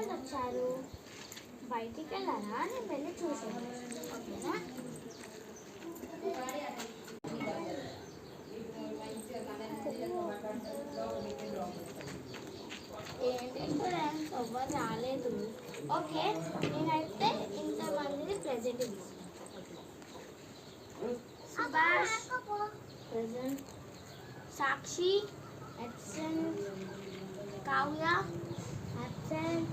ఎంతమంది వచ్చారు? బయటికి వెళ్ళారా? నేను వెళ్ళి చూసాను. ఓకేనా? ఏంటి స్టూడెంట్స్ ఎవ్వరు రాలేదు. ఓకే, నేనైతే ఇంతమంది present Subhash present, Sakshi absent, Kavya absent,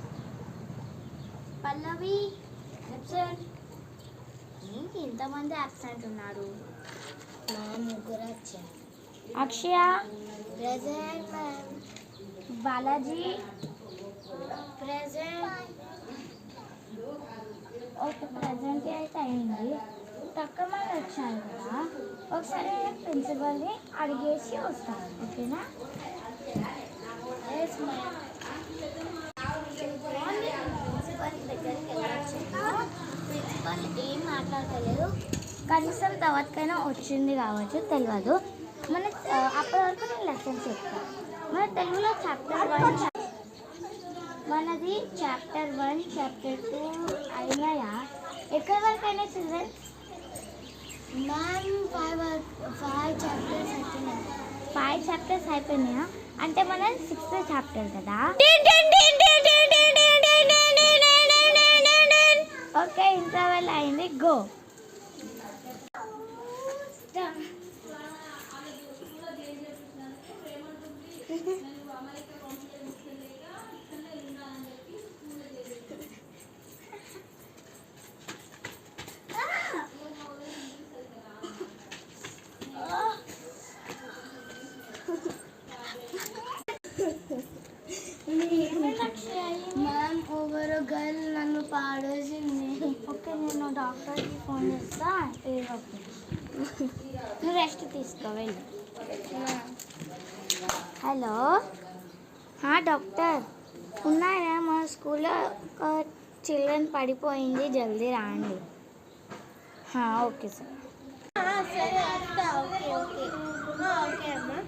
Pallavi absent. ఏంటి ఇంతమంది అబ్సెంట్ ఉన్నారు? ముగ్గురు వచ్చారు. Akshaya present ma'am. Balaji present. Okay, present అయితే అయింది. తక్కువ మంది వచ్చాను కదా, ఒకసారి నేను ప్రిన్సిపల్ని అడిగేసి వస్తాను. ఓకేనా? Yes ma'am. ప్రిన్సిపల్ దగ్గరికి వెళ్ళొచ్చాను. ప్రిన్సిపల్ ఏం మాట్లాడలేదు. కనీసం తర్వాతకైనా వచ్చింది కావచ్చు, తెలియదు. మన అప్పటి వరకు నేను లెసన్స్ చెప్తాను. మన తెలుగులో చాప్టర్ 1 మనది చాప్టర్ 1 చాప్టర్ 2 అయినాయా? ఎక్కడి వరకు అయినాయి చిల్డ్రన్స్? మ్యామ్ 5 చాప్టర్స్ అయిపోయినాయి. 5 చాప్టర్స్ అయిపోయినాయా? అంటే మన 6th చాప్టర్ కదా. ఓకే, ఇంటర్వెల్ అయింది. గో. మ్యామ్ ఓవర్ గర్ల్ నన్ను పాడేసింది. ఓకే, నేను డాక్టర్కి ఫోన్ చేస్తా. నువ్వు రెస్ట్ తీసుకో, వెళ్ళి. హలో, డాక్టర్ ఉన్నారా? మా స్కూల్లో చిల్డ్రన్ పడిపోయింది, జల్దీ రాండి. Okay sir. సరే, ఓకే ఓకే ఓకే అమ్మా.